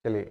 चलिए,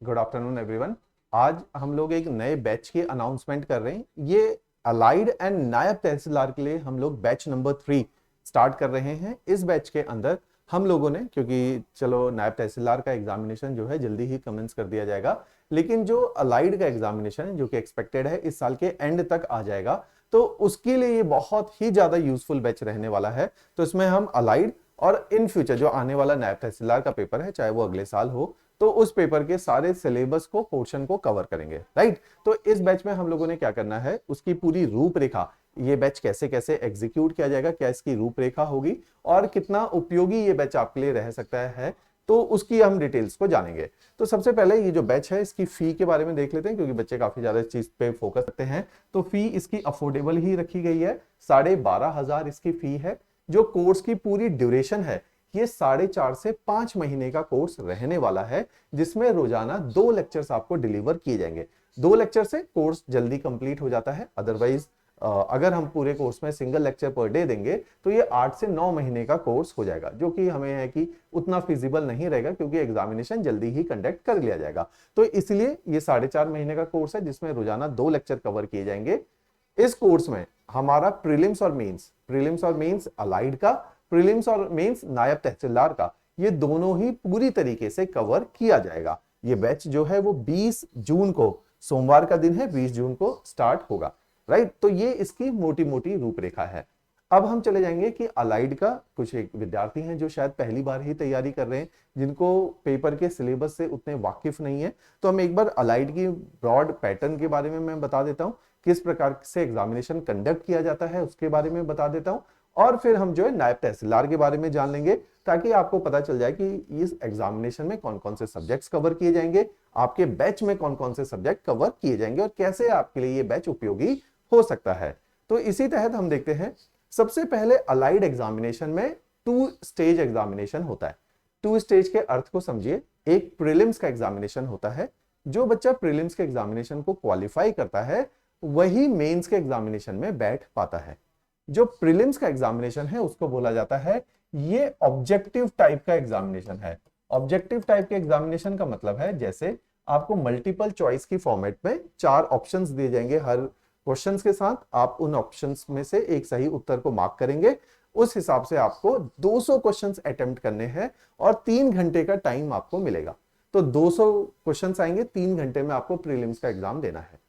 good afternoon everyone. आज हम लोग एक नए बैच की अनाउंसमेंट कर रहे हैं। ये अलाइड एंड नायब तहसीलदार के लिए हम लोग बैच नंबर 3 स्टार्ट कर रहे हैं। इस बैच के अंदर हम लोगों ने, क्योंकि चलो नायब तहसीलदार का एग्जामिनेशन जो है जल्दी ही कमेंस कर दिया जाएगा, लेकिन जो अलाइड का एग्जामिनेशन है जो कि एक्सपेक्टेड है इस साल के एंड तक आ जाएगा, तो उसके लिए ये बहुत ही ज्यादा यूजफुल बैच रहने वाला है। तो इसमें हम अलाइड और इन फ्यूचर जो आने वाला नायब तहसीलदार का पेपर है, चाहे वो अगले साल हो, तो उस पेपर के सारे सिलेबस को, पोर्शन को कवर करेंगे। राइट, तो इस बैच में हम लोगों ने क्या करना है, उसकी पूरी रूपरेखा, ये बैच कैसे कैसे एग्जीक्यूट किया जाएगा, क्या इसकी रूपरेखा होगी और कितना उपयोगी ये बैच आपके लिए रह सकता है, तो उसकी हम डिटेल्स को जानेंगे। तो सबसे पहले ये जो बैच है इसकी फी के बारे में देख लेते हैं, क्योंकि बच्चे काफी ज्यादा इस चीज पे फोकस करते हैं। तो फी इसकी अफोर्डेबल ही रखी गई है, 12,500 इसकी फी है। जो कोर्स की पूरी ड्यूरेशन है ये 4.5 से 5 महीने का कोर्स रहने वाला है, जिसमें रोजाना 2 लेक्चर्स आपको डिलीवर किए जाएंगे। 2 लेक्चर से कोर्स जल्दी कंप्लीट हो जाता है। अदरवाइज अगर हम पूरे कोर्स में सिंगल लेक्चर पर डे देंगे तो ये 8 से 9 महीने का कोर्स हो जाएगा, जो कि हमें है कि उतना फिजिबल नहीं रहेगा, क्योंकि एग्जामिनेशन जल्दी ही कंडक्ट कर लिया जाएगा। तो इसलिए ये 4.5 महीने का कोर्स है, जिसमें रोजाना 2 लेक्चर कवर किए जाएंगे। इस कोर्स में हमारा प्रीलिम्स और मेंस अलाइड का, प्रीलिम्स और मेंस नायब तहसीलदार का, ये दोनों ही पूरी तरीके से कवर किया जाएगा। ये बैच जो है वो 20 जून को, सोमवार का दिन है, 20 जून को स्टार्ट होगा। राइट, तो ये इसकी मोटी मोटी रूपरेखा है। अब हम चले जाएंगे कि अलाइड का कुछ एक विद्यार्थी हैं जो शायद पहली बार ही तैयारी कर रहे हैं, जिनको पेपर के सिलेबस से उतने वाकिफ नहीं है। तो हम एक बार अलाइड की ब्रॉड पैटर्न के बारे में मैं बता देता हूं, किस प्रकार से एग्जामिनेशन कंडक्ट किया जाता है उसके बारे में बता देता हूं, और फिर हम जो है नायब तहसीलदार के बारे में जान लेंगे, ताकि आपको पता चल जाए कि इस एग्जामिनेशन में कौन कौन से सब्जेक्ट्स कवर किए जाएंगे, आपके बैच में कौन कौन से सब्जेक्ट कवर किए जाएंगे और कैसे आपके लिए ये बैच उपयोगी हो सकता है। तो इसी तहत हम देखते हैं, सबसे पहले अलाइड एग्जामिनेशन में 2 स्टेज एग्जामिनेशन होता है। 2 स्टेज के अर्थ को समझिए। एक प्रीलिम्स का एग्जामिनेशन होता है, जो बच्चा प्रीलिम्स के एग्जामिनेशन को क्वालिफाई करता है वही मेंस के एग्जामिनेशन में बैठ पाता है। जो प्रीलिम्स का एग्जामिनेशन है उसको बोला जाता है, ये ऑब्जेक्टिव टाइप का एग्जामिनेशन है। ऑब्जेक्टिव टाइप के एग्जामिनेशन का मतलब है, जैसे आपको मल्टीपल चॉइस की फॉर्मेट में 4 ऑप्शंस दिए जाएंगे, हर क्वेश्चंस के साथ आप उन ऑप्शंस में से एक सही उत्तर को मार्क करेंगे। उस हिसाब से आपको 200 क्वेश्चंस अटेम्प्ट करने हैं और 3 घंटे का टाइम आपको मिलेगा। तो 200 क्वेश्चंस आएंगे, 3 घंटे में आपको प्रीलिम्स का एग्जाम देना है।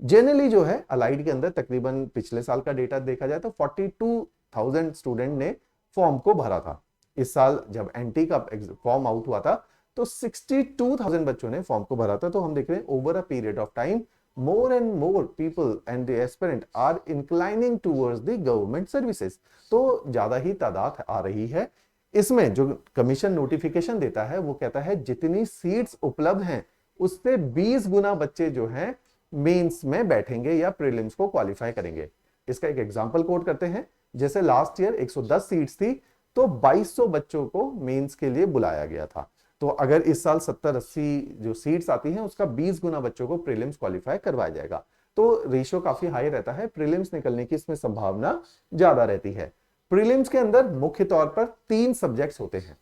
जनरली जो है अलाइड के अंदर तकरीबन पिछले साल का डेटा देखा जाए तो 42,000 स्टूडेंट ने फॉर्म को भरा था। इस साल जब एनटी का फॉर्म आउट हुआ था तो 62,000 बच्चों ने फॉर्म को भरा था। तो हम देख रहे हैं over a period of time more and more people and the aspirant are inclining towards the government services। तो ज्यादा ही तादाद आ रही है। इसमें जो कमीशन नोटिफिकेशन देता है वो कहता है जितनी सीट्स उपलब्ध हैं उससे 20 गुना बच्चे जो हैं मेंस में बैठेंगे या प्रीलिम्स को क्वालिफाई करेंगे। इसका एक एग्जांपल कोट करते हैं, जैसे लास्ट ईयर 110 सीट्स थी तो 2200 बच्चों को मेंस के लिए बुलाया गया था। तो अगर इस साल 70-80 जो सीट्स आती हैं उसका 20 गुना बच्चों को प्रीलिम्स क्वालिफाई करवाया जाएगा। तो रेशियो काफी हाई रहता है, प्रीलिम्स निकलने की इसमें संभावना ज्यादा रहती है। प्रीलिम्स के अंदर मुख्य तौर पर 3 सब्जेक्ट्स होते हैं।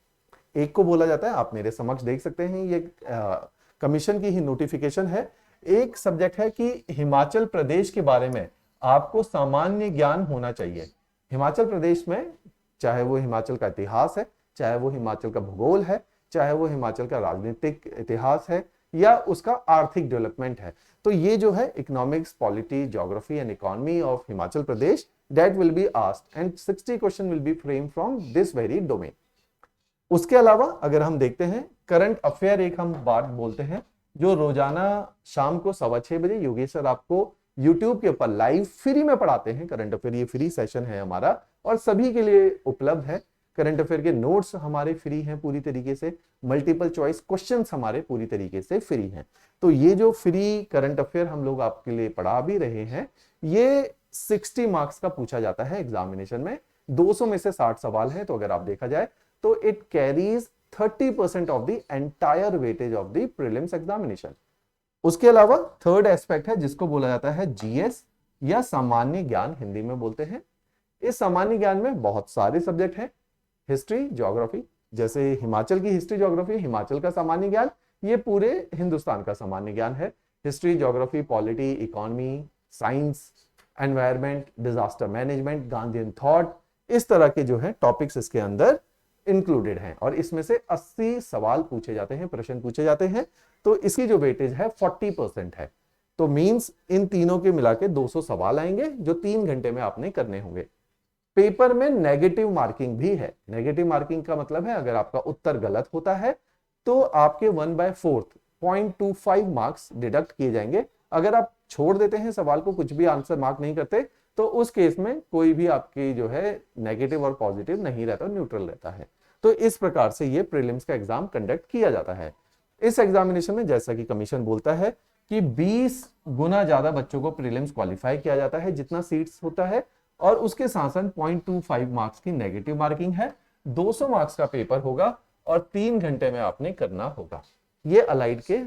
एक को बोला जाता है, आप मेरे समक्ष देख सकते हैं, ये कमीशन की ही नोटिफिकेशन है। एक सब्जेक्ट है कि हिमाचल प्रदेश के बारे में आपको सामान्य ज्ञान होना चाहिए। हिमाचल प्रदेश में, चाहे वो हिमाचल का इतिहास है, चाहे वो हिमाचल का भूगोल है, चाहे वो हिमाचल का राजनीतिक इतिहास है या उसका आर्थिक डेवलपमेंट है, तो ये जो है economics, polity, geography and economy of Himachal Pradesh, that will be asked and 60 question will be frame from this very domain. उसके अलावा अगर हम देखते हैं करंट अफेयर, एक हम बात बोलते हैं जो रोजाना शाम को 6:15 बजे योगेश सर आपको यूट्यूब के ऊपर लाइव फ्री में पढ़ाते हैं। करंट अफेयर ये फ्री सेशन है हमारा और सभी के लिए उपलब्ध है। करंट अफेयर के नोट्स हमारे फ्री हैं पूरी तरीके से, मल्टीपल चॉइस क्वेश्चंस हमारे पूरी तरीके से फ्री हैं। तो ये जो फ्री करंट अफेयर हम लोग आपके लिए पढ़ा भी रहे हैं, ये 60 मार्क्स का पूछा जाता है एग्जामिनेशन में। 200 में से 60 सवाल हैं, तो अगर आप देखा जाए तो it carries 30% of the entire weightage of the prelims examination. उसके अलावा थर्ड एस्पेक्ट है जिसको बोला जाता है जीएस या सामान्य ज्ञान, हिंदी में बोलते हैं। इस सामान्य ज्ञान में बहुत सारे सब्जेक्ट हैं, हिस्ट्री, ज्योग्राफी, जैसे हिमाचल की हिस्ट्री ज्योग्राफी, हिमाचल का सामान्य ज्ञान, ये पूरे हिंदुस्तान का सामान्य ज्ञान है। History, geography, polity, economy, science, environment, disaster management, Gandhian thought, इस तरह के जो है टॉपिक्स इसके अंदर इंक्लूडेड हैं और इसमें से 80 सवाल पूछे जाते हैं, प्रश्न पूछे जाते हैं। तो इसकी जो वेटेज है 40% है। तो मींस इन तीनों के मिला के 200 सवाल आएंगे जो 3 घंटे में आपने करने होंगे। पेपर में नेगेटिव मार्किंग भी है। नेगेटिव मार्किंग का मतलब है अगर आपका उत्तर गलत होता है तो आपके 1/4 0.25 मार्क्स डिडक्ट किए जाएंगे। अगर आप छोड़ देते हैं सवाल को, कुछ भी आंसर मार्क नहीं करते, तो उस केस में कोई भी आपकी जो है नेगेटिव और पॉजिटिव नहीं रहता, न्यूट्रल रहता है। तो इस प्रकार से ये प्रीलिम्स का एग्जाम कंडक्ट किया जाता है। इस एग्जामिनेशन में जैसा कि कमीशन बोलता है कि 20 गुना ज्यादा बच्चों को प्रीलिम्स क्वालिफाई किया जाता है जितना सीट्स होता है, और उसके साथ साथ 0.25 मार्क्स की नेगेटिव मार्किंग है। 200 मार्क्स का पेपर होगा और 3 घंटे में आपने करना होगा। ये अलाइड के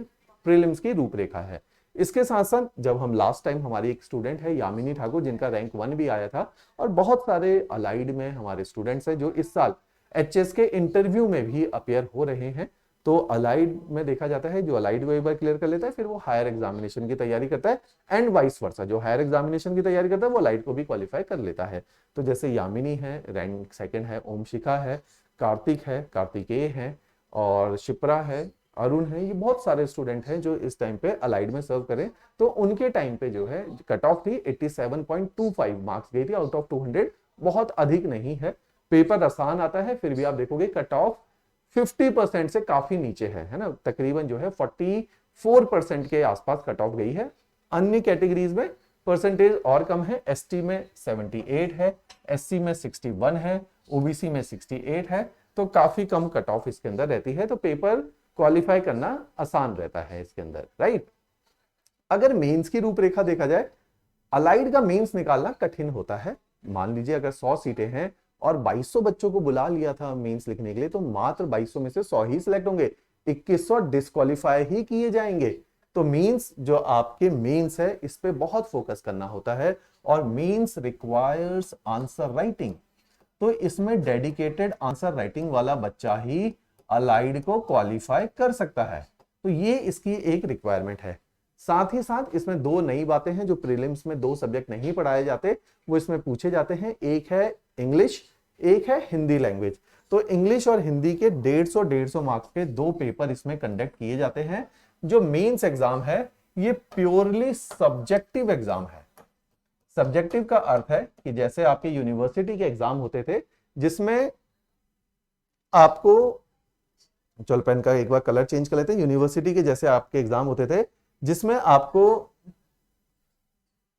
प्रीलिम्स की रूपरेखा है। इसके साथ साथ जब हम लास्ट टाइम, हमारी एक स्टूडेंट है यामिनी ठाकुर जिनका रैंक 1 भी आया था, और बहुत सारे अलाइड में हमारे स्टूडेंट्स हैं जो इस साल एचएस के इंटरव्यू में भी अपियर हो रहे हैं। तो अलाइड में देखा जाता है जो अलाइड को एक बार क्लियर कर लेता है फिर वो हायर एग्जामिनेशन की तैयारी करता है, एंड वाइस वर्सा, जो हायर एग्जामिनेशन की तैयारी करता है वो अलाइड को भी क्वालिफाई कर लेता है। तो जैसे यामिनी है, रैंक 2 है, ओमशिखा है, कार्तिक है, कार्तिकेय है, और शिप्रा है, अरुण है, ये बहुत सारे स्टूडेंट हैं जो इस टाइम पे अलाइड में सर्व करें। तो उनके टाइम पे जो है कट ऑफ थी 87.25 मार्क्स गई थी आउट ऑफ 200, बहुत अधिक नहीं है। पेपर आसान आता है, फिर भी आप देखोगे कट ऑफ 50% से काफी नीचे है ना, तकरीबन जो है 44% के आसपास कट ऑफ गई है। अन्य कैटेगरीज में परसेंटेज और कम है। एसटी में 78 है, एससी में 61 है, ओबीसी में 68 है, तो काफी कम कट ऑफ इसके अंदर रहती है। तो पेपर क्वालिफाई करना आसान रहता है इसके अंदर, राइट। अगर मेंस की रूपरेखा देखा जाए, अलाइड का मेंस निकालना कठिन होता है। मान लीजिए अगर 100 सीटें हैं और 2200 बच्चों को बुला लिया था मेंस लिखने के लिए, तो मात्र 2200 में से 100 ही सिलेक्ट होंगे, 2100 डिस्क्वालीफाई ही किए जाएंगे। तो मींस जो आपके मेंस है इस पे बहुत फोकस करना होता है, और मेंस रिक्वायर्स आंसर राइटिंग। तो इसमें डेडिकेटेड आंसर राइटिंग वाला बच्चा ही अलाइड को क्वालिफाई कर सकता है। तो ये इसकी एक रिक्वायरमेंट है। साथ ही साथ इसमें 2 नई बातें हैं जो प्रीलिम्स में 2 सब्जेक्ट नहीं पढ़ाए जाते, वो इसमें पूछे जाते हैं। एक है इंग्लिश, एक है हिंदी लैंग्वेज। तो इंग्लिश और हिंदी के 150 मार्क्स के 2 पेपर इसमें कंडक्ट किए जाते हैं। जो मेंस एग्जाम है ये प्योरली सब्जेक्टिव एग्जाम है। सब्जेक्टिव का अर्थ है कि जैसे आपके यूनिवर्सिटी के एग्जाम होते थे जिसमें आपको, चल पेन का एक बार कलर चेंज कर लेते हैं, यूनिवर्सिटी के जैसे आपके एग्जाम होते थे जिसमें आपको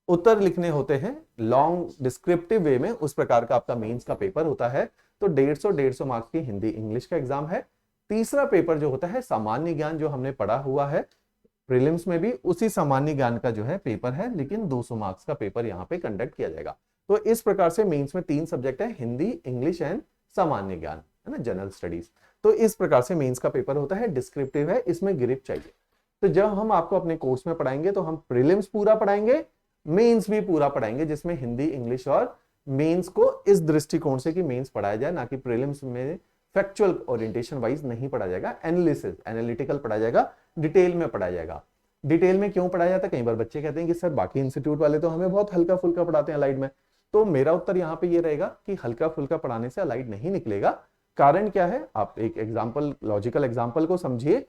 उत्तर लिखने होते हैं लॉन्ग डिस्क्रिप्टिव वे में, उस प्रकार का आपका मेंस का पेपर होता है। तो 150 मार्क्स की हिंदी इंग्लिश का एग्जाम है। तीसरा पेपर जो होता है सामान्य ज्ञान, जो हमने पढ़ा हुआ है प्रीलिम्स में भी, उसी सामान्य ज्ञान का जो है पेपर है, लेकिन 200 मार्क्स का पेपर यहाँ पे कंडक्ट किया जाएगा। तो इस प्रकार से मेंस में 3 सब्जेक्ट है, हिंदी, इंग्लिश एंड सामान्य ज्ञान, है ना, जनरल स्टडीज। तो इस प्रकार से मेंस का पेपर होता है, डिस्क्रिप्टिव है, इसमें ग्रिप चाहिए। तो जब हम आपको अपने कोर्स में पढ़ाएंगे तो हम प्रीलिम्स पूरा पढ़ाएंगे, मेंस भी पूरा पढ़ाएंगे, जिसमें हिंदी, इंग्लिश और मेंस को इस दृष्टिकोण से कि मेंस पढ़ाया जाए, ना कि प्रीलिम्स में फैक्चुअल ओरिएंटेशन वाइज नहीं पढ़ा जाएगा, एनालिसिस, एनालिटिकल पढ़ा जाएगा, डिटेल में पढ़ाया जाएगा। डिटेल में क्यों पढ़ाया जाता है? कई बार बच्चे कहते हैं कि सर बाकी इंस्टीट्यूट वाले तो हमें बहुत हल्का फुल्का पढ़ाते हैं अलाइड में। तो मेरा उत्तर यहाँ पे ये रहेगा कि हल्का फुल्का पढ़ाने से अलाइड नहीं निकलेगा। कारण क्या है? आप एक एग्जाम्पल, लॉजिकल एग्जाम्पल को समझिए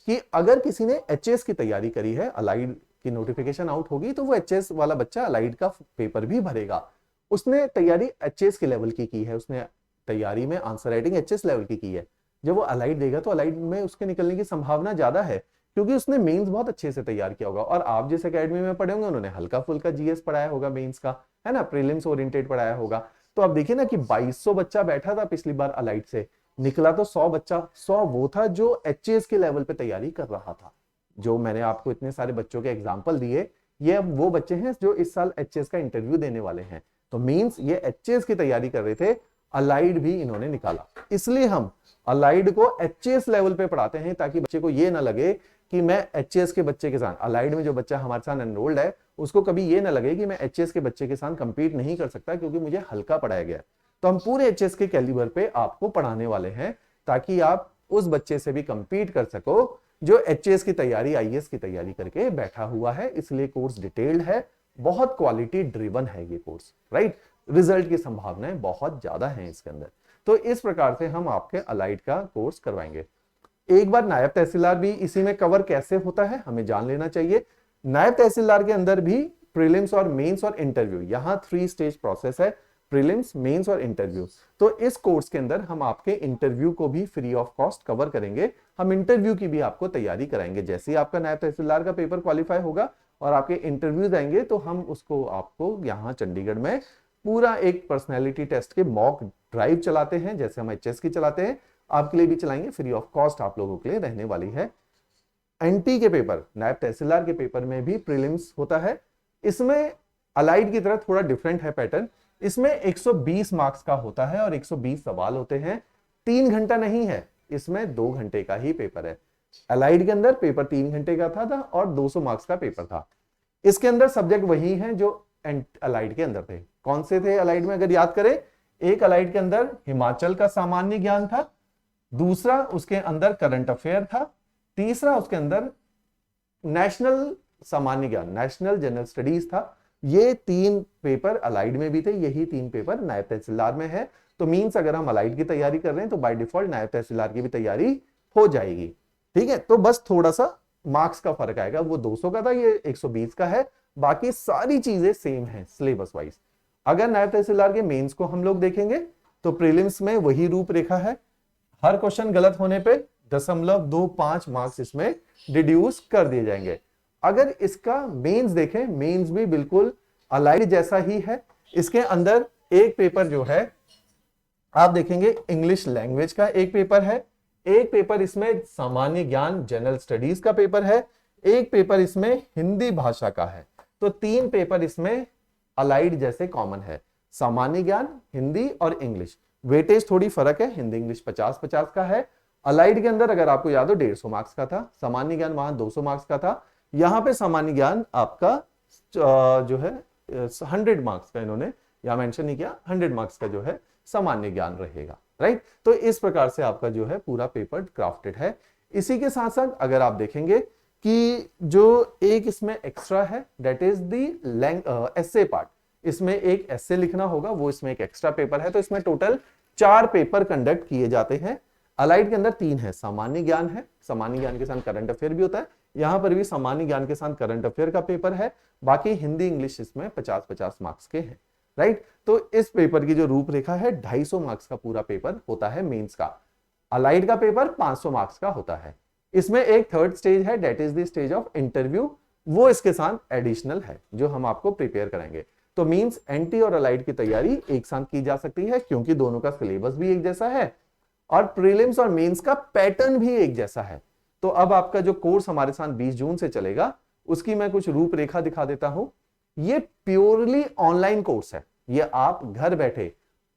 कि अगर किसी ने एचएस की तैयारी करी है, अलाइड की नोटिफिकेशन आउट होगी तो वो एचएस वाला बच्चा अलाइड का पेपर भी भरेगा। उसने तैयारी एचएस के लेवल की है, उसने तैयारी में आंसर राइटिंग एचएस लेवल की है। जब वो अलाइड देगा तो अलाइड में उसके निकलने की संभावना ज्यादा है, क्योंकि उसने मेंस बहुत अच्छे से तैयार किया होगा। और आप जिस एकेडमी में पढ़े होंगे उन्होंने हल्का फुल्का जीएस पढ़ाया होगा, मेंस का, है ना, प्रीलिम्स ओरिएंटेड पढ़ाया होगा। तो आप देखिए ना कि 2200 बच्चा बैठा था पिछली बार अलाइड से, निकला तो 100 बच्चा। 100 वो था जो एचएस के लेवल पे तैयारी कर रहा था। जो मैंने आपको इतने सारे बच्चों के एग्जाम्पल दिए, ये वो बच्चे हैं जो इस साल एचएस का इंटरव्यू देने वाले हैं। तो मींस ये एचएस की तैयारी कर रहे थे, अलाइड भी इन्होंने निकाला। इसलिए हम अलाइड को एचएस लेवल पे पढ़ाते हैं, ताकि बच्चे को ये ना लगे कि मैं एचएस के बच्चे के साथ, अलाइड में जो बच्चा हमारे साथ एनरोल्ड है उसको कभी ये ना लगे कि मैं एचएस के बच्चे के साथ कंपीट नहीं कर सकता क्योंकि मुझे हल्का पढ़ाया गया। तो हम पूरे एचएस के कैलिबर पे आपको पढ़ाने वाले हैं, ताकि आप उस बच्चे से भी कंपीट कर सको जो एचएएस की तैयारी, आईएएस की तैयारी करके बैठा हुआ है, इसलिए कोर्स डिटेल्ड है, बहुत क्वालिटी ड्रिवन है ये कोर्स, राइट। रिजल्ट की संभावनाएं बहुत ज्यादा हैं इसके अंदर। तो इस प्रकार से हम आपके अलाइड का कोर्स करवाएंगे। एक बार नायब तहसीलदार भी इसी में कवर कैसे होता है हमें जान लेना चाहिए। नायब तहसीलदार के अंदर भी प्रीलिम्स और मेंस और इंटरव्यू, यहां 3 स्टेज प्रोसेस है, प्रीलिम्स, मेंस और इंटरव्यू। तो इस कोर्स के अंदर हम आपके इंटरव्यू को भी फ्री ऑफ कॉस्ट कवर करेंगे। हम इंटरव्यू की भी आपको तैयारी कराएंगे। जैसे ही आपका नायब तहसीलदार का पेपर क्वालिफाई होगा और आपके इंटरव्यूज आएंगे तो हम उसको आपको यहाँ चंडीगढ़ में पूरा एक पर्सनैलिटी टेस्ट के मॉक ड्राइव चलाते हैं, जैसे हम एचएस की चलाते हैं, आपके लिए भी चलाएंगे, फ्री ऑफ कॉस्ट आप लोगों के लिए रहने वाली है। एनटी के पेपर, नायब तहसीलदार के पेपर में भी प्रीलिम्स होता है। इसमें अलाइड की तरह थोड़ा डिफरेंट है पैटर्न। इसमें 120 मार्क्स का होता है और 120 सवाल होते हैं। 3 घंटा नहीं है, इसमें 2 घंटे का ही पेपर है। अलाइड के अंदर पेपर 3 घंटे का था और 200 मार्क्स का पेपर था। इसके अंदर सब्जेक्ट वही हैं जो अलाइड के अंदर थे। कौन से थे अलाइड में अगर याद करें? एक अलाइड के अंदर हिमाचल का सामान्य ज्ञान था, दूसरा उसके अंदर करंट अफेयर था, तीसरा उसके अंदर नेशनल सामान्य ज्ञान, नेशनल जनरल स्टडीज था। ये 3 पेपर अलाइड में भी थे, यही 3 पेपर नायब तहसीलदार में है। तो मींस अगर हम अलाइड की तैयारी कर रहे हैं तो बाय डिफॉल्ट नायब तहसीलदार की भी तैयारी हो जाएगी। ठीक है, तो बस थोड़ा सा मार्क्स का फर्क आएगा, वो 200 का था, ये 120 का है। बाकी सारी चीजें सेम है सिलेबस वाइज। अगर नायब तहसीलदार के मेंस को हम लोग देखेंगे तो प्रीलिम्स में वही रूपरेखा है। हर क्वेश्चन गलत होने पे 0.25 मार्क्स इसमें डिड्यूस कर दिए जाएंगे। अगर इसका मेंस देखें, मेंस भी बिल्कुल अलाइड जैसा ही है। इसके अंदर एक पेपर जो है आप देखेंगे इंग्लिश लैंग्वेज का एक पेपर है, एक पेपर इसमें सामान्य ज्ञान जनरल स्टडीज का पेपर है, एक पेपर इसमें हिंदी भाषा का है। तो 3 पेपर इसमें अलाइड जैसे कॉमन है, सामान्य ज्ञान, हिंदी और इंग्लिश। वेटेज थोड़ी फर्क है, हिंदी इंग्लिश 50-50 का है। अलाइड के अंदर अगर आपको याद हो 150 मार्क्स का था, सामान्य ज्ञान वहां 200 मार्क्स का था। यहां पे सामान्य ज्ञान आपका जो है 100 मार्क्स का इन्होंने यहां मेंशन नहीं किया, 100 मार्क्स का जो है सामान्य ज्ञान रहेगा, राइट। तो इस प्रकार से आपका जो है पूरा पेपर क्राफ्टेड है। इसी के साथ साथ अगर आप देखेंगे कि जो एक इसमें एक्स्ट्रा है that is the essay part, इसमें एक एसे लिखना होगा, वो इसमें एक एक्स्ट्रा पेपर है। तो इसमें टोटल 4 पेपर कंडक्ट किए जाते हैं। अलाइड के अंदर 3 है, सामान्य ज्ञान है, सामान्य ज्ञान के साथ करंट अफेयर भी होता है, यहां पर भी सामान्य ज्ञान के साथ करंट अफेयर का पेपर है। बाकी हिंदी इंग्लिश इसमें 50-50 मार्क्स के हैं, राइट। तो इस पेपर की जो रूपरेखा है 250 मार्क्स का पूरा पेपर होता है मेंस का। अलाइड का पेपर 500 मार्क्स का होता है। इसमें एक थर्ड स्टेज है that is the stage of interview, वो इसके साथ एडिशनल है जो हम आपको प्रिपेयर कराएंगे। तो मींस एनटी और अलाइड की तैयारी एक साथ की जा सकती है क्योंकि दोनों का सिलेबस भी एक जैसा है और प्रीलिम्स और मेंस का पैटर्न भी एक जैसा है। तो अब आपका जो कोर्स हमारे साथ 20 जून से चलेगा उसकी मैं कुछ रूपरेखा दिखा देता हूं। ये प्योरली ऑनलाइन कोर्स है, ये आप घर बैठे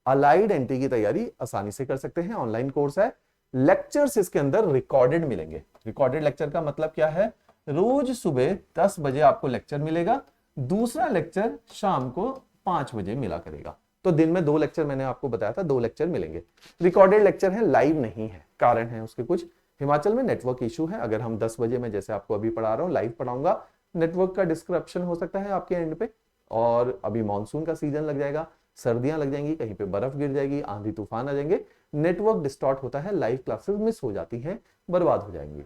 अलाइड एनटी की तैयारी आसानी से कर सकते हैं। ऑनलाइन कोर्स है, लेक्चर्स इसके अंदर रिकॉर्डेड मिलेंगे। रिकॉर्डेड लेक्चर का मतलब क्या है? रोज सुबह 10 बजे आपको लेक्चर मिलेगा, दूसरा लेक्चर शाम को 5 बजे मिला करेगा। तो दिन में 2 लेक्चर, मैंने आपको बताया था 2 लेक्चर मिलेंगे। रिकॉर्डेड लेक्चर है, लाइव नहीं है, कारण है उसके कुछ। हिमाचल में नेटवर्क इशू है, अगर हम 10 बजे में जैसे आपको अभी पढ़ा रहा हूं लाइव पढ़ाऊंगा, नेटवर्क का डिस्क्रप्शन हो सकता है आपके एंड पे। और अभी मानसून का सीजन लग जाएगा, सर्दियां लग जाएंगी, कहीं पे बर्फ गिर जाएगी, आंधी तूफान आ जाएंगे, नेटवर्क डिस्टॉर्ट होता है, लाइव क्लासेस मिस हो जाती हैं, बर्बाद हो जाएंगी।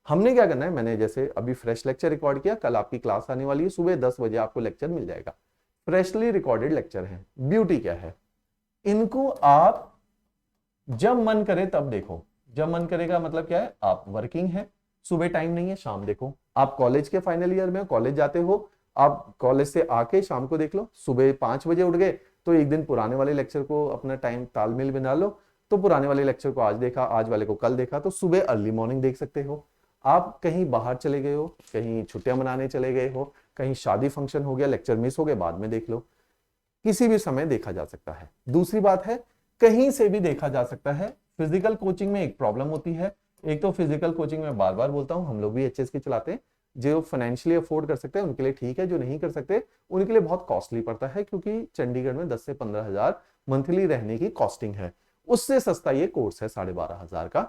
हमने क्या करना है, मैंने जैसे अभी फ्रेश लेक्चर रिकॉर्ड किया, कल आपकी क्लास आने वाली है, सुबह 10 बजे आपको लेक्चर मिल जाएगा। फ्रेशली रिकॉर्डेड लेक्चर है। ब्यूटी क्या है, इनको आप जब मन करे तब देखो। जब मन करेगा मतलब क्या है, आप वर्किंग है, सुबह टाइम नहीं है, शाम देखो। आप कॉलेज के फाइनल ईयर में कॉलेज जाते हो, आप कॉलेज से आके शाम को देख लो। सुबह 5 बजे उठ गए तो एक दिन पुराने वाले लेक्चर को अपना टाइम तालमेल बना लो, तो पुराने वाले लेक्चर को आज देखा, आज वाले को कल देखा, तो सुबह अर्ली मॉर्निंग देख सकते हो। आप कहीं बाहर चले गए हो, कहीं छुट्टियां मनाने चले गए हो, कहीं शादी फंक्शन हो गया, लेक्चर मिस हो गए, बाद में देख लो, किसी भी समय देखा जा सकता है। दूसरी बात है, कहीं से भी देखा जा सकता है। फिजिकल कोचिंग में एक प्रॉब्लम होती है, एक तो फिजिकल कोचिंग में बार बार बोलता हूं, हम लोग भी एचएस की चलाते हैं, जो फाइनेंशियली अफोर्ड कर सकते हैं उनके लिए ठीक है, जो नहीं कर सकते उनके लिए बहुत कॉस्टली पड़ता है, क्योंकि चंडीगढ़ में 10 से 15 हजार मंथली रहने की कॉस्टिंग है। उससे सस्ता ये कोर्स है 12,500 का।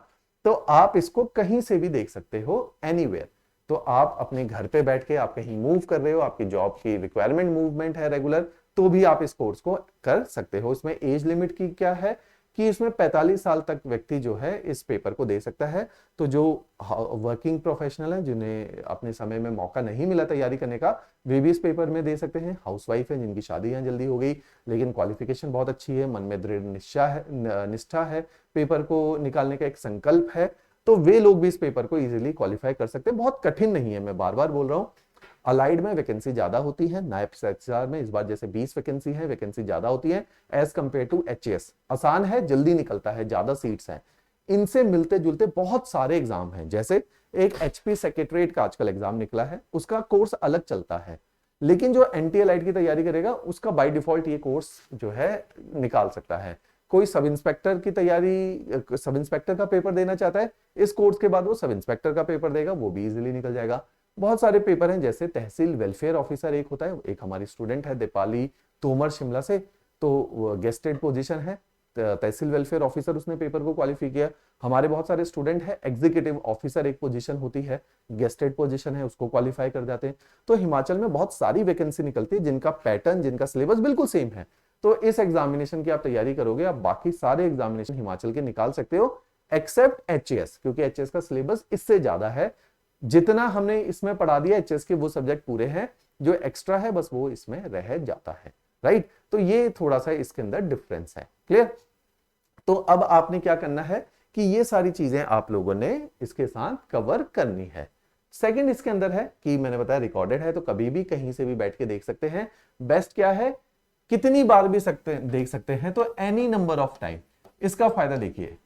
तो आप इसको कहीं से भी देख सकते हो, एनीवेयर। तो आप अपने घर पे बैठ के, आप कहीं मूव कर रहे हो, आपकी जॉब की रिक्वायरमेंट मूवमेंट है रेगुलर, तो भी आप इस कोर्स को कर सकते हो। इसमें एज लिमिट की क्या है कि इसमें 45 साल तक व्यक्ति जो है इस पेपर को दे सकता है। तो जो वर्किंग प्रोफेशनल है, जिन्हें अपने समय में मौका नहीं मिला तैयारी करने का, वे भी इस पेपर में दे सकते हैं। हाउसवाइफ है, जिनकी शादी यहाँ जल्दी हो गई लेकिन क्वालिफिकेशन बहुत अच्छी है, मन में दृढ़ निष्ठा है, पेपर को निकालने का एक संकल्प है, तो वे लोग भी इस पेपर को इजीली क्वालिफाई कर सकते हैं। बहुत कठिन नहीं है, मैं बार बार बोल रहा हूँ। अलाइड में वैकेंसी ज्यादा होती है, नायब तहसीलदार में इस बार जैसे 20 वैकेंसी है, वैकेंसी ज्यादा होती है एज कंपेयर टू एचएएस। आसान है, जल्दी निकलता है, ज्यादा सीट्स हैं। इनसे मिलते जुलते बहुत सारे एग्जाम हैं, जैसे एक एचपी सेक्रेटरीट का आजकल एग्जाम निकला है, उसका कोर्स अलग चलता है, लेकिन जो एनटीए अलाइड की तैयारी करेगा उसका बाय डिफॉल्ट ये कोर्स जो है निकाल सकता है। कोई सब इंस्पेक्टर की तैयारी, सब इंस्पेक्टर का पेपर देना चाहता है, इस कोर्स के बाद वो सब इंस्पेक्टर का पेपर देगा, वो भी इजीली निकल जाएगा। बहुत सारे पेपर हैं, जैसे तहसील वेलफेयर ऑफिसर एक होता है, एक हमारी स्टूडेंट है दीपाली तोमर शिमला से, तो गेस्टेड पोजीशन है तहसील वेलफेयर ऑफिसर, उसने पेपर को क्वालिफाई किया। हमारे बहुत सारे स्टूडेंट है एग्जीक्यूटिव ऑफिसर, एक पोजीशन होती है, गेस्टेड पोजीशन है, उसको क्वालिफाई कर जाते हैं। तो हिमाचल में बहुत सारी वैकेंसी निकलती है, जिनका पैटर्न, जिनका सिलेबस बिल्कुल सेम है। तो इस एग्जामिनेशन की आप तैयारी करोगे, आप बाकी सारे एग्जामिनेशन हिमाचल के निकाल सकते हो, एक्सेप्ट एचएएस, क्योंकि एचएएस का सिलेबस इससे ज्यादा है। जितना हमने इसमें पढ़ा दिया एचएएस के वो सब्जेक्ट पूरे हैं, जो एक्स्ट्रा है बस वो इसमें रह जाता है, राइट। तो ये थोड़ा सा इसके अंदर डिफरेंस है, क्लियर। तो अब आपने क्या करना है कि ये सारी चीजें आप लोगों ने इसके साथ कवर करनी है। सेकंड इसके अंदर है कि मैंने बताया रिकॉर्डेड है, तो कभी भी कहीं से भी बैठ के देख सकते हैं। बेस्ट क्या है, कितनी बार भी देख सकते हैं, तो एनी नंबर ऑफ टाइम। इसका फायदा देखिए,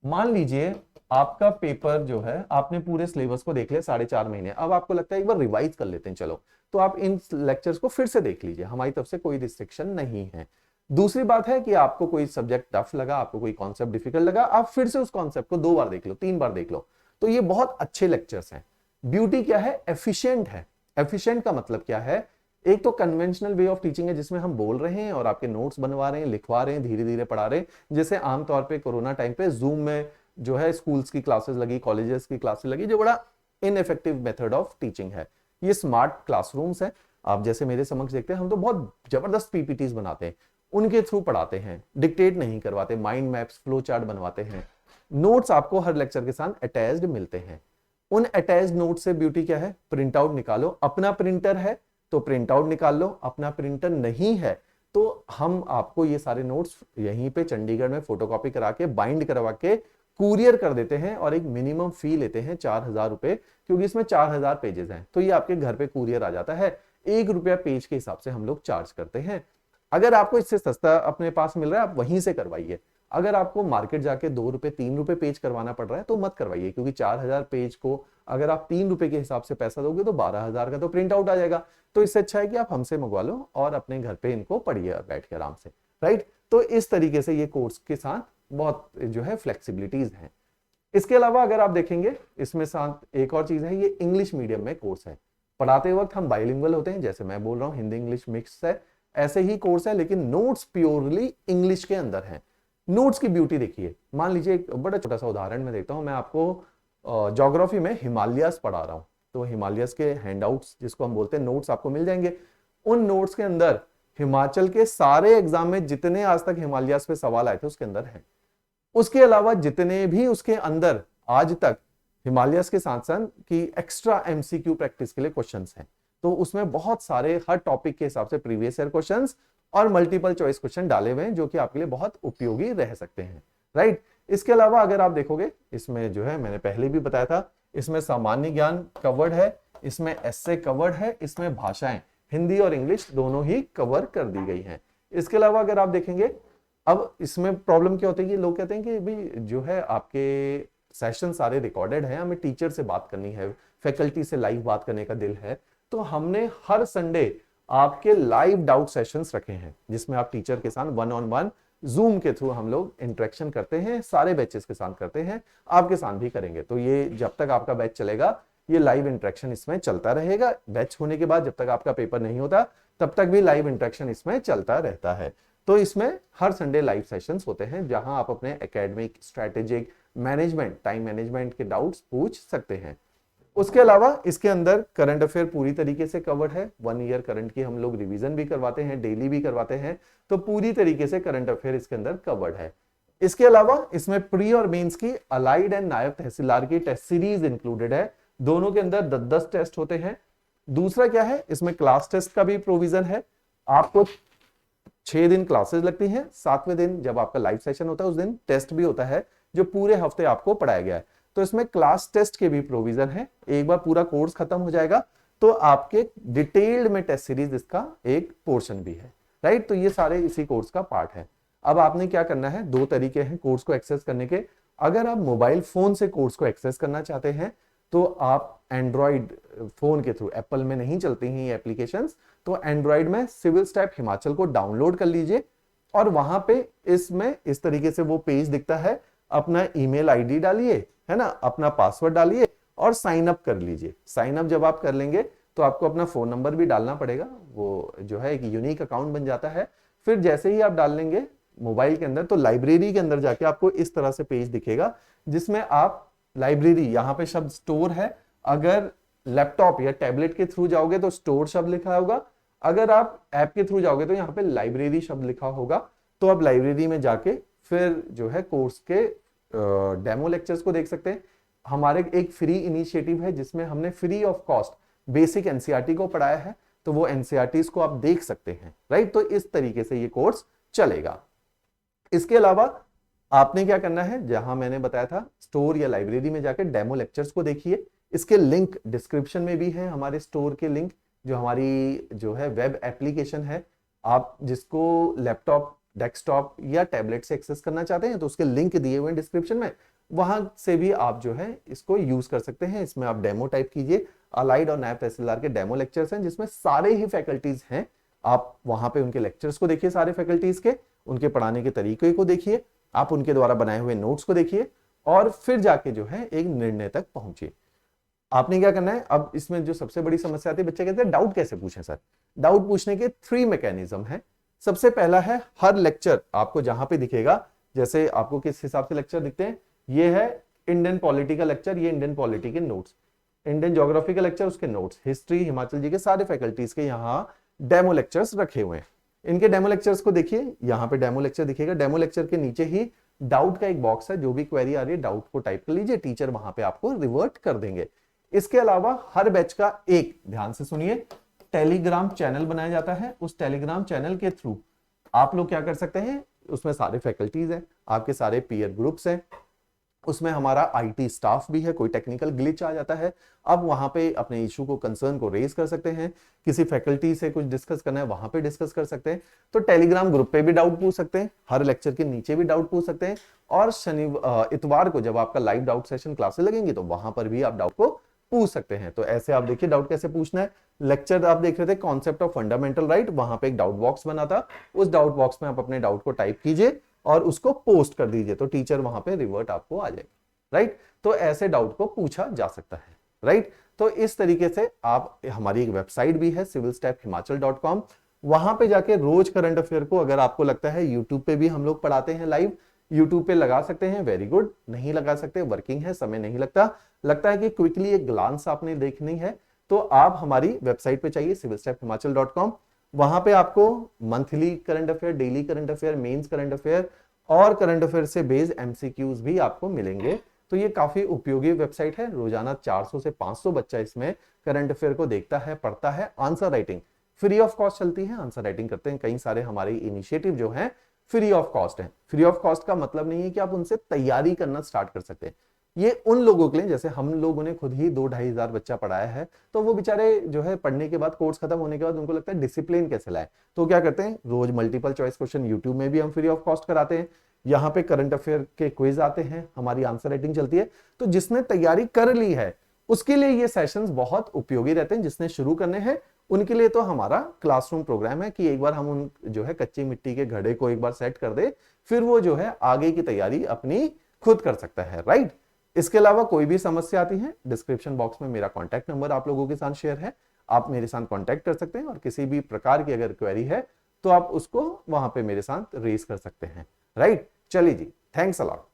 मान लीजिए आपका पेपर जो है, आपने पूरे सिलेबस को देख लिया 4.5 महीने, अब आपको लगता है एक बार रिवाइज कर लेते हैं, चलो, तो आप इन लेक्चर्स को फिर से देख लीजिए, हमारी तरफ से कोई रिस्ट्रिक्शन नहीं है। दूसरी बात है कि आपको कोई सब्जेक्ट टफ लगा, आपको कोई कॉन्सेप्ट डिफिकल्ट लगा, आप फिर से उस कॉन्सेप्ट को 2 बार देख लो, 3 बार देख लो, तो ये बहुत अच्छे लेक्चर्स हैं। ब्यूटी क्या है, एफिशिएंट है। एफिशिएंट का मतलब क्या है, एक तो कन्वेंशनल वे ऑफ टीचिंग है, जिसमें हम बोल रहे हैं और आपके नोट्स बनवा रहे हैं, लिखवा रहे हैं, धीरे धीरे पढ़ा रहे हैं, जैसे आमतौर पे कोरोना टाइम पे जूम में जो है स्कूल्स की क्लासेस लगी, कॉलेजेस की क्लासेस लगी, जो बड़ा इनइफेक्टिव मेथड ऑफ टीचिंग है। ये स्मार्ट क्लासरूम्स है, आप जैसे मेरे समक्ष देखते हैं, हम तो बहुत जबरदस्त पीपीटीज बनाते हैं, उनके थ्रू पढ़ाते हैं, डिक्टेट नहीं करवाते, माइंड मैप्स, फ्लो चार्ट बनवाते हैं। नोट्स आपको हर लेक्चर के साथ अटैच्ड मिलते हैं। उन अटैच्ड नोट से ब्यूटी क्या है, प्रिंट आउट निकालो, अपना प्रिंटर है तो प्रिंट आउट निकाल लो, अपना प्रिंटर नहीं है तो हम आपको ये सारे नोट्स यहीं पे चंडीगढ़ में फोटोकॉपी करा के, बाइंड करवा के कुरियर कर देते हैं, और एक मिनिमम फी लेते हैं 4,000 रुपए, क्योंकि इसमें 4,000 पेजेस हैं, तो ये आपके घर पे कुरियर आ जाता है। 1 रुपया पेज के हिसाब से हम लोग चार्ज करते हैं। अगर आपको इससे सस्ता अपने पास मिल रहा है, आप वहीं से करवाइए। अगर आपको मार्केट जाके 2 रुपए 3 रुपए पेज करवाना पड़ रहा है तो मत करवाइए, क्योंकि 4,000 पेज को अगर आप 3 रुपए के हिसाब से पैसा दोगे तो 12,000 का तो प्रिंट आउट आ जाएगा। तो इससे अच्छा है कि आप हमसे मंगवा लो और अपने घर पे इनको पढ़िए बैठ के आराम से, राइट। तो इस तरीके से ये कोर्स के साथ बहुत जो है फ्लेक्सिबिलिटीज हैं। इसके अलावा अगर आप देखेंगे, इसमें साथ एक और चीज है, ये इंग्लिश मीडियम में कोर्स है। पढ़ाते वक्त हम बाइलिंगुअल होते हैं, जैसे मैं बोल रहा हूँ हिंदी इंग्लिश मिक्स है, ऐसे ही कोर्स है, लेकिन नोट्स प्योरली इंग्लिश के अंदर है। नोट्स की ब्यूटी देखिए, मान लीजिए एक बड़ा छोटा सा उदाहरण मैं देखता हूं, मैं आपको ज्योग्राफी में हिमालयास पढ़ा रहा हूं, तो हिमालयास के हैंडआउट्स जिसको हम बोलते हैं नोट्स आपको मिल जाएंगे। उन नोट्स के अंदर हिमाचल के सारे एग्जाम में जितने आज तक हिमालयास पे सवाल आए थे उसके अंदर है। उसके अलावा जितने भी उसके अंदर आज तक हिमालयस के साथ साथ की एक्स्ट्रा एमसीक्यू प्रैक्टिस के लिए क्वेश्चंस हैं, तो उसमें बहुत सारे हर टॉपिक के हिसाब से प्रीवियस ईयर क्वेश्चंस और मल्टीपल चॉइस क्वेश्चन डाले हुए हैं, जो कि आपके लिए बहुत उपयोगी रह सकते हैं, राइट। इसके अलावा अगर आप देखोगे, इसमें जो है मैंने पहले भी बताया था, इसमें सामान्य ज्ञान कवर्ड है, इसमें एस्से कवर्ड है, इसमें भाषाएं हिंदी और इंग्लिश दोनों ही कवर कर दी गई हैं। इसके अलावा अगर आप देखेंगे, अब इसमें प्रॉब्लम क्या होती है कि लोग कहते हैं कि भाई जो है आपके सेशन सारे रिकॉर्डेड हैं, हमें टीचर से बात करनी है, फैकल्टी से लाइव बात करने का दिल है, तो हमने हर संडे आपके लाइव डाउट सेशंस रखे हैं, जिसमें आप टीचर के साथ 1-on-1 जूम के थ्रू हम लोग इंटरेक्शन करते हैं, सारे बैचेस के साथ करते हैं, आपके साथ भी करेंगे। तो ये जब तक आपका बैच चलेगा ये लाइव इंटरेक्शन इसमें चलता रहेगा। बैच होने के बाद जब तक आपका पेपर नहीं होता तब तक भी लाइव इंटरेक्शन इसमें चलता रहता है। तो इसमें हर संडे लाइव सेशंस होते हैं, जहां आप अपने academic, strategic, management, time management के डाउट्स पूछ सकते हैं। उसके अलावा इसके अंदर करंट अफेयर पूरी तरीके से कवर्ड है। 1 ईयर करंट की हम लोग रिवीजन भी करवाते हैं, डेली भी करवाते हैं, तो पूरी तरीके से करंट अफेयर इसके अंदर कवर्ड है। इसके अलावा इसमें प्री और मेंस की अलाइड एंड नायब तहसीलदार की टेस्ट सीरीज इंक्लूडेड है। दोनों के अंदर 10-10 टेस्ट होते हैं। दूसरा क्या है, इसमें क्लास टेस्ट का भी प्रोविजन है। आपको 6 दिन क्लासेस लगती हैं, 7वें दिन जब आपका लाइव सेशन होता है उस दिन टेस्ट भी होता है जो पूरे हफ्ते आपको पढ़ाया गया है। तो इसमें क्लास टेस्ट के भी प्रोविजन है। एक बार पूरा कोर्स खत्म हो जाएगा तो आपके डिटेल्ड में टेस्ट सीरीज इसका एक पोर्शन भी है, राइट। तो ये सारे इसी कोर्स का पार्ट है। अब आपने क्या करना है, 2 तरीके हैं कोर्स को एक्सेस करने के। अगर आप मोबाइल फोन से कोर्स को एक्सेस करना चाहते हैं तो आप एंड्रॉइड फोन के थ्रू, एप्पल में नहीं चलती हैं ये एप्लीकेशंस, तो एंड्रॉइड में सिविल स्टेप हिमाचल को डाउनलोड कर लीजिए और वहां पे इसमें इस तरीके से वो पेज दिखता है। अपना ईमेल आईडी डालिए, है ना, अपना पासवर्ड डालिए और साइन अप कर लीजिए। साइन अप जब आप कर लेंगे तो आपको अपना फोन नंबर भी डालना पड़ेगा, वो जो है एक यूनिक अकाउंट बन जाता है। फिर जैसे ही आप डाल लेंगे मोबाइल के अंदर तो लाइब्रेरी के अंदर जाके आपको इस तरह से पेज दिखेगा जिसमें आप लाइब्रेरी, यहां पे शब्द स्टोर है। अगर लैपटॉप या टैबलेट के थ्रू जाओगे तो स्टोर शब्द लिखा होगा, अगर आप ऐप के थ्रू जाओगे तो यहाँ पे लाइब्रेरी शब्द लिखा होगा। तो आप लाइब्रेरी में जाके फिर जो है कोर्स के डेमो लेक्चर्स को देख सकते हैं। हमारे एक फ्री इनिशिएटिव है जिसमें हमने free of cost basic NCERT को पढ़ाया है, तो वो एनसीईआरटी को आप देख सकते हैं, राइट। तो इस तरीके से ये कोर्स चलेगा। इसके अलावा आपने क्या करना है, जहां मैंने बताया था स्टोर या लाइब्रेरी में जाकर डेमो लेक्चर्स को देखिए। इसके लिंक डिस्क्रिप्शन में भी है, हमारे स्टोर के लिंक, जो हमारी जो है वेब एप्लीकेशन है। आप जिसको लैपटॉप, डेस्कटॉप या टैबलेट से एक्सेस करना चाहते हैं तो उसके लिंक दिए हुए हैं डिस्क्रिप्शन में, वहां से भी आप जो है इसको यूज कर सकते हैं। इसमें आप डेमो टाइप कीजिए, अलाइड और नायब तहसीलदार के डेमो लेक्चर्स हैं जिसमें सारे ही फैकल्टीज हैं। आप वहां पे उनके लेक्चर्स को देखिए, सारे फैकल्टीज के, उनके पढ़ाने के तरीके को देखिए, आप उनके द्वारा बनाए हुए नोट्स को देखिए और फिर जाके जो है एक निर्णय तक पहुंचिए। आपने क्या करना है, अब इसमें जो सबसे बड़ी समस्या आती है, बच्चे कहते हैं डाउट कैसे पूछें सर। डाउट पूछने के 3 मैकेनिज्म है। सबसे पहला है, हर लेक्चर आपको जहां पे दिखेगा, जैसे आपको किस हिसाब से लेक्चर दिखते हैं, ये है इंडियन पॉलिटी का लेक्चर, ये इंडियन पॉलिटी के नोट्स, इंडियन ज्योग्राफी का लेक्चर उसके नोट्स, हिस्ट्री हिमाचल जी के सारे फैकल्टीज के यहाँ डेमो लेक्चर्स रखे हुए हैं। इनके डेमो लेक्चर्स को देखिए, यहाँ पे डेमो लेक्चर दिखेगा। डेमो लेक्चर के नीचे ही डाउट का एक बॉक्स है, जो भी क्वेरी आ रही है डाउट को टाइप कर लीजिए, टीचर वहां पे आपको रिवर्ट कर देंगे। इसके अलावा हर बैच का एक, ध्यान से सुनिए, टेलीग्राम चैनल बनाया जाता है। उस टेलीग्राम चैनल के थ्रू आप लोग क्या कर सकते हैं, उसमें सारे फैकल्टीज हैं, आपके सारे पीयर ग्रुप्स हैं, उसमें हमारा आईटी स्टाफ भी है। कोई टेक्निकल ग्लिच आ जाता है, अब वहां पे अपने इशू को, कंसर्न को रेज कर सकते हैं। किसी फैकल्टी से कुछ डिस्कस करना है, वहां पे डिस्कस कर सकते हैं। तो टेलीग्राम ग्रुप पे भी डाउट पूछ सकते हैं, हर लेक्चर के नीचे भी डाउट पूछ सकते हैं, और इतवार को जब आपका लाइव डाउट सेशन क्लासेस लगेंगी तो वहां पर भी आप डाउट को पूछ सकते हैं। तो ऐसे आप देखिए डाउट कैसे पूछना है। लेक्चर आप देख रहे थे कॉन्सेप्ट ऑफ फंडामेंटल राइट, वहां पे एक डाउट बॉक्स बना था, उस डाउट बॉक्स में आप अपने डाउट को टाइप कीजिए और उसको पोस्ट कर दीजिए, तो टीचर वहां पे रिवर्ट आपको आ जाएगा, राइट। तो ऐसे डाउट को पूछा जा सकता है, राइट। तो इस तरीके से आप, हमारी एक वेबसाइट भी है civilstepHimachal.com, वहां पे जाके रोज करंट अफेयर को, अगर आपको लगता है यूट्यूब पे भी हम लोग पढ़ाते हैं लाइव, यूट्यूब पे लगा सकते हैं, वेरी गुड। नहीं लगा सकते, वर्किंग है, समय नहीं लगता है कि क्विकली एक ग्लांस आपने देखनी है, तो आप हमारी वेबसाइट पे चाहिए civilstepHimachal.com। वहां पे आपको monthly current affair, daily current affair, mains current affair और करंट अफेयर से बेस्ड एमसीक्यूज भी आपको मिलेंगे। तो ये काफी उपयोगी वेबसाइट है। रोजाना 400 से 500 बच्चा इसमें करंट अफेयर को देखता है, पढ़ता है। Answer writing free of cost चलती है, आंसर राइटिंग करते हैं। कई सारे हमारे इनिशिएटिव जो हैं फ्री ऑफ कॉस्ट है। फ्री ऑफ कॉस्ट का मतलब नहीं है कि आप उनसे तैयारी करना स्टार्ट कर सकते हैं। ये उन लोगों के लिए, जैसे हम लोगों ने खुद ही 2-2.5 हजार बच्चा पढ़ाया है, तो वो बेचारे जो है पढ़ने के बाद, कोर्स खत्म होने के बाद उनको लगता है डिसिप्लिन कैसे लाए, तो क्या करते हैं, रोज मल्टीपल चॉइस क्वेश्चन यूट्यूब में भी हम फ्री ऑफ कॉस्ट कराते हैं। यहाँ पे करंट अफेयर के क्विज आते हैं, हमारी आंसर राइटिंग चलती है। तो जिसने तैयारी कर ली है उसके लिए ये सेशंस बहुत उपयोगी रहते हैं। जिसने शुरू करने हैं उनके लिए तो हमारा क्लासरूम प्रोग्राम है कि एक बार हम उन जो है कच्ची मिट्टी के घड़े को एक बार सेट कर दे, फिर वो जो है आगे की तैयारी अपनी खुद कर सकता है, राइट। इसके अलावा कोई भी समस्या आती है, डिस्क्रिप्शन बॉक्स में मेरा कॉन्टैक्ट नंबर आप लोगों के साथ शेयर है, आप मेरे साथ कॉन्टैक्ट कर सकते हैं और किसी भी प्रकार की अगर क्वेरी है तो आप उसको वहां पे मेरे साथ रेज कर सकते हैं, राइट। चलिए जी, थैंक्स अ लॉट।